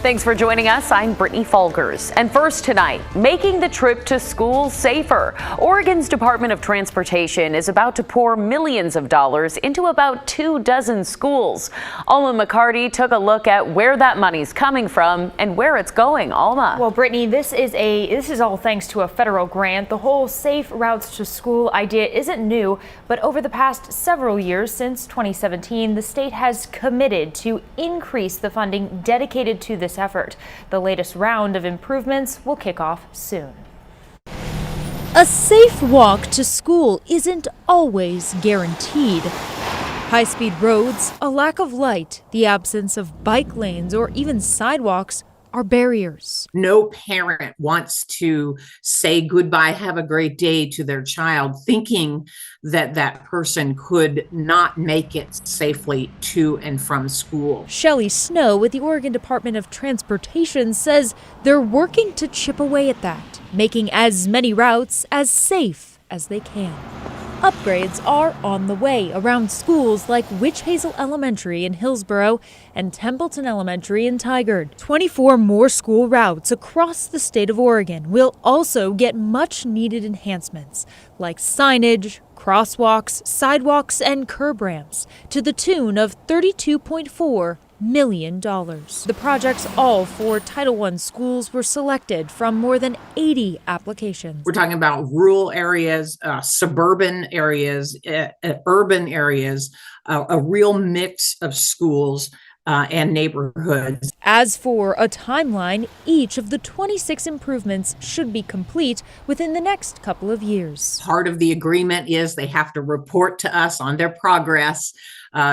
Thanks for joining us. I'm Brittany Folgers. And first tonight, making the trip to school safer. Oregon's Department of Transportation is about to pour millions of dollars into about 24 schools. Alma McCarty took a look at where that money's coming from and where it's going. Alma. Well, Brittany, this is all thanks to a federal grant. The whole safe routes to school idea isn't new, but over the past several years, since 2017, the state has committed to increase the funding dedicated to this effort. The latest round of improvements will kick off soon. A safe walk to school isn't always guaranteed. High-speed roads, a lack of light, the absence of bike lanes, or even sidewalks are barriers. No parent wants to say goodbye, have a great day to their child, thinking that that person could not make it safely to and from school. Shelley Snow with the Oregon Department of Transportation says they're working to chip away at that, making as many routes as safe as they can. Upgrades are on the way around schools like Witch Hazel Elementary in Hillsboro and Templeton Elementary in Tigard. 24 more school routes across the state of Oregon will also get much needed enhancements like signage, crosswalks, sidewalks, and curb ramps to the tune of $32.4 million. The projects all for Title I schools were selected from more than 80 applications. We're talking about rural areas, suburban areas, urban areas, a real mix of schools and neighborhoods. As for a timeline, each of the 26 improvements should be complete within the next couple of years. Part of the agreement is they have to report to us on their progress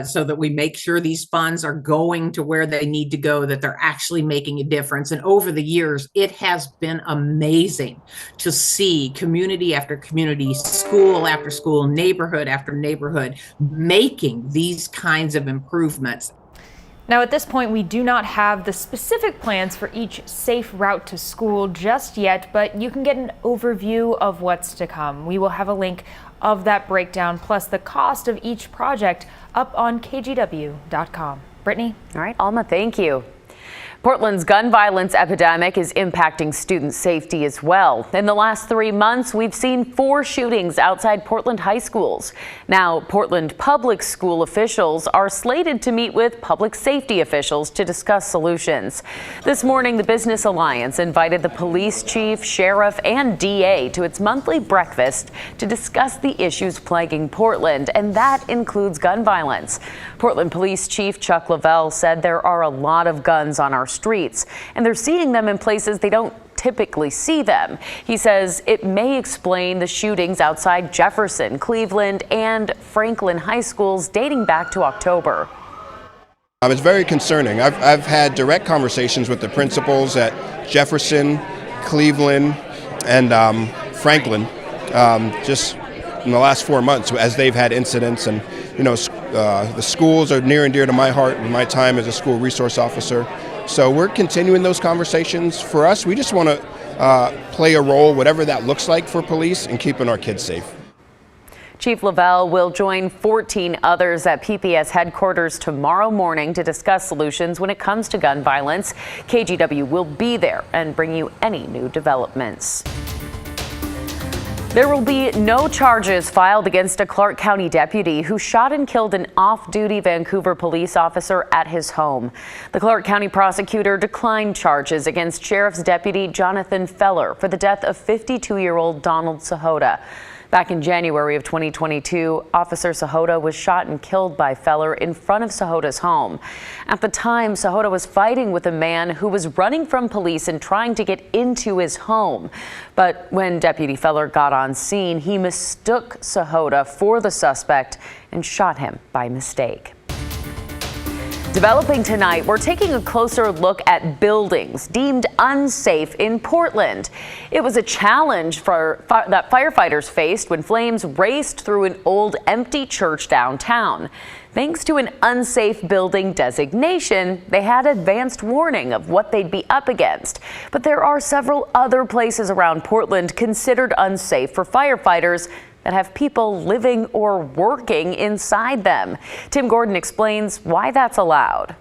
so that we make sure these funds are going to where they need to go, that they're actually making a difference. And over the years, it has been amazing to see community after community, school after school, neighborhood after neighborhood, making these kinds of improvements. Now, at this point, we do not have the specific plans for each safe route to school just yet, but you can get an overview of what's to come. We will have a link of that breakdown, plus the cost of each project, up on KGW.com. Brittany? All right, Alma, thank you. Portland's gun violence epidemic is impacting student safety as well. In the last 3 months, we've seen 4 shootings outside Portland high schools. Now, Portland public school officials are slated to meet with public safety officials to discuss solutions. This morning, the Business Alliance invited the police chief, sheriff, and DA to its monthly breakfast to discuss the issues plaguing Portland, and that includes gun violence. Portland Police Chief Chuck Lavelle said there are a lot of guns on our streets, and they're seeing them in places they don't typically see them. He says it may explain the shootings outside Jefferson, Cleveland, and Franklin high schools dating back to October. It's very concerning. I've had direct conversations with the principals at Jefferson, Cleveland, and Franklin just in the last 4 months as they've had incidents. And the schools are near and dear to my heart in my time as a school resource officer. So we're continuing those conversations. For us, we just want to play a role, whatever that looks like for police, in keeping our kids safe. Chief Lavelle will join 14 others at PPS headquarters tomorrow morning to discuss solutions when it comes to gun violence. KGW will be there and bring you any new developments. There will be no charges filed against a Clark County deputy who shot and killed an off-duty Vancouver police officer at his home. The Clark County prosecutor declined charges against Sheriff's Deputy Jonathan Feller for the death of 52-year-old Donald Sahota. Back in January of 2022, Officer Sahota was shot and killed by Feller in front of Sahota's home. At the time, Sahota was fighting with a man who was running from police and trying to get into his home. But when Deputy Feller got on scene, he mistook Sahota for the suspect and shot him by mistake. Developing tonight, we're taking a closer look at buildings deemed unsafe in Portland. It was a challenge that firefighters faced when flames raced through an old empty church downtown. Thanks to an unsafe building designation, they had advanced warning of what they'd be up against. But there are several other places around Portland considered unsafe for firefighters that have people living or working inside them. Tim Gordon explains why that's allowed.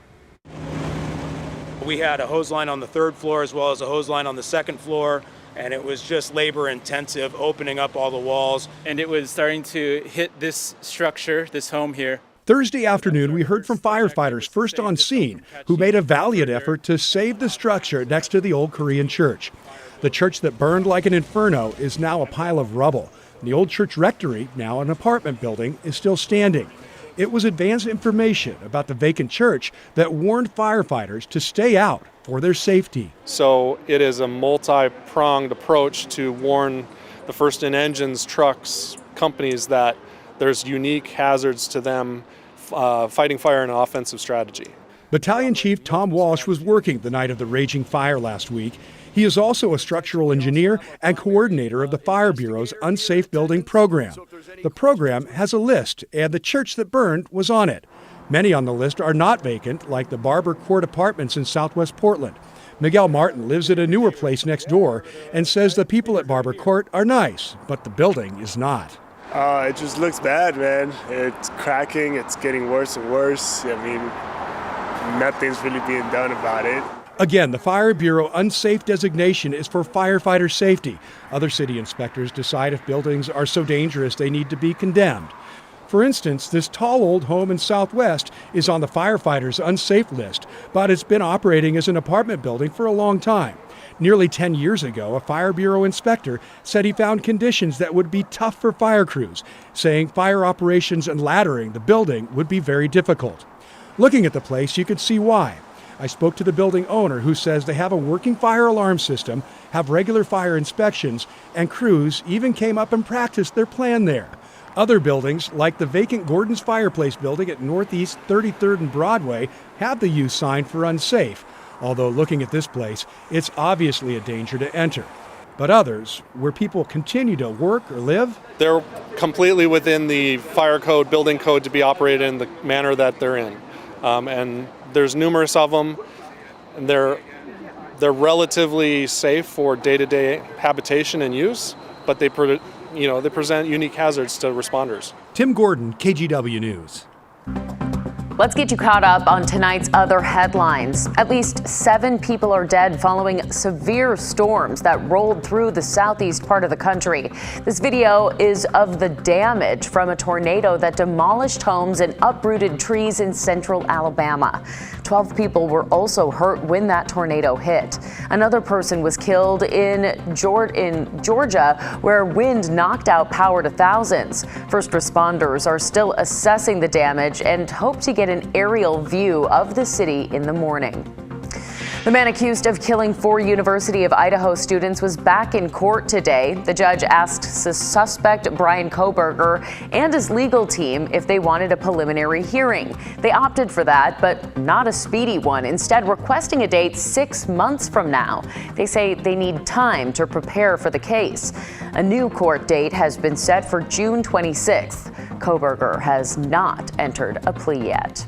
We had a hose line on the 3rd floor as well as a hose line on the 2nd floor, and it was just labor intensive opening up all the walls. And it was starting to hit this structure, this home here. Thursday afternoon, we heard from firefighters first on scene who made a valiant effort to save the structure next to the old Korean church. The church that burned like an inferno is now a pile of rubble. The old church rectory, now an apartment building, is still standing. It was advance information about the vacant church that warned firefighters to stay out for their safety. So it is a multi-pronged approach to warn the first in engines, trucks, companies that there's unique hazards to them fighting fire in an offensive strategy. Battalion Chief Tom Walsh was working the night of the raging fire last week. He is also a structural engineer and coordinator of the Fire Bureau's Unsafe Building program. The program has a list, and the church that burned was on it. Many on the list are not vacant, like the Barber Court Apartments in southwest Portland. Miguel Martin lives at a newer place next door and says the people at Barber Court are nice, but the building is not. It just looks bad, man. It's cracking, it's getting worse and worse. I mean, nothing's really being done about it. Again, the Fire Bureau unsafe designation is for firefighter safety. Other city inspectors decide if buildings are so dangerous they need to be condemned. For instance, this tall old home in Southwest is on the firefighters' unsafe list, but it's been operating as an apartment building for a long time. Nearly 10 years ago, a Fire Bureau inspector said he found conditions that would be tough for fire crews, saying fire operations and laddering the building would be very difficult. Looking at the place, you could see why. I spoke to the building owner, who says they have a working fire alarm system, have regular fire inspections, and crews even came up and practiced their plan there. Other buildings, like the vacant Gordon's Fireplace building at Northeast 33rd and Broadway, have the use sign for unsafe. Although looking at this place, it's obviously a danger to enter. But others, where people continue to work or live, They're completely within the fire code, building code to be operated in the manner that they're in. And there's numerous of them. And they're relatively safe for day-to-day habitation and use, but they present unique hazards to responders. Tim Gordon, KGW News. Let's get you caught up on tonight's other headlines. At least 7 people are dead following severe storms that rolled through the southeast part of the country. This video is of the damage from a tornado that demolished homes and uprooted trees in central Alabama. 12 people were also hurt when that tornado hit. Another person was killed in Georgia, where wind knocked out power to thousands. First responders are still assessing the damage and hope to get an aerial view of the city in the morning. The man accused of killing 4 University of Idaho students was back in court today. The judge asked suspect Brian Kohberger and his legal team if they wanted a preliminary hearing. They opted for that, but not a speedy one, instead requesting a date 6 months from now. They say they need time to prepare for the case. A new court date has been set for June 26th. Kohberger has not entered a plea yet.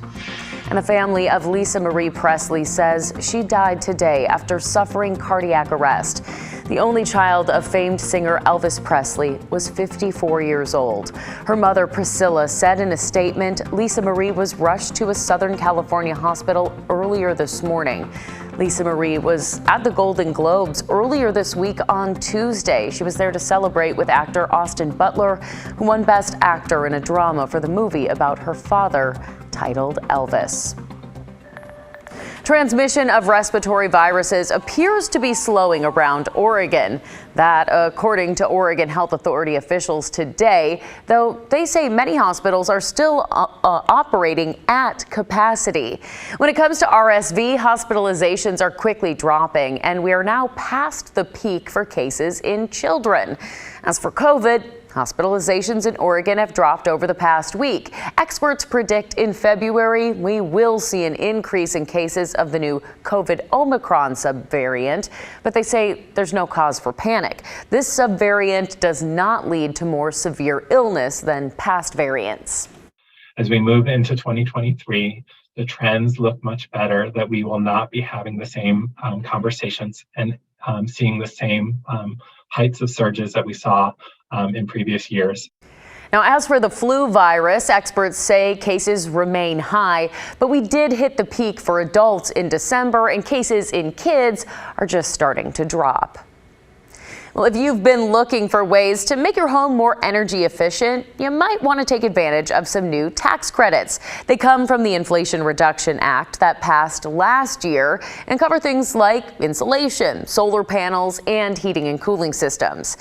And the family of Lisa Marie Presley says she died today after suffering cardiac arrest. The only child of famed singer Elvis Presley was 54 years old. Her mother, Priscilla, said in a statement, Lisa Marie was rushed to a Southern California hospital earlier this morning. Lisa Marie was at the Golden Globes earlier this week on Tuesday. She was there to celebrate with actor Austin Butler, who won Best Actor in a Drama for the movie about her father, titled Elvis. Transmission of respiratory viruses appears to be slowing around Oregon. That, according to Oregon Health Authority officials today, though they say many hospitals are still operating at capacity. When it comes to RSV, hospitalizations are quickly dropping, and we are now past the peak for cases in children. As for COVID, hospitalizations in Oregon have dropped over the past week. Experts predict in February we will see an increase in cases of the new COVID Omicron subvariant, but they say there's no cause for panic. This subvariant does not lead to more severe illness than past variants. As we move into 2023, the trends look much better, that we will not be having the same conversations and seeing the same heights of surges that we saw in previous years. Now, as for the flu virus, experts say cases remain high, but we did hit the peak for adults in December, and cases in kids are just starting to drop. Well, if you've been looking for ways to make your home more energy efficient, you might want to take advantage of some new tax credits. They come from the Inflation Reduction Act that passed last year and cover things like insulation, solar panels, and heating and cooling systems.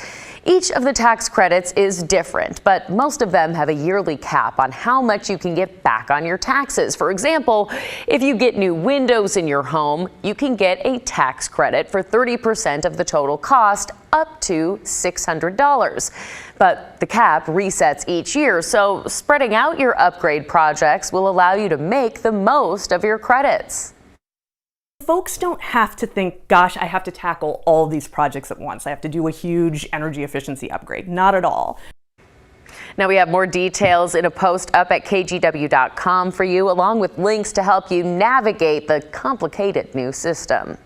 Each of the tax credits is different, but most of them have a yearly cap on how much you can get back on your taxes. For example, if you get new windows in your home, you can get a tax credit for 30% of the total cost, up to $600. But the cap resets each year, so spreading out your upgrade projects will allow you to make the most of your credits. Folks don't have to think, gosh, I have to tackle all these projects at once. I have to do a huge energy efficiency upgrade. Not at all. Now we have more details in a post up at KGW.com for you, along with links to help you navigate the complicated new system.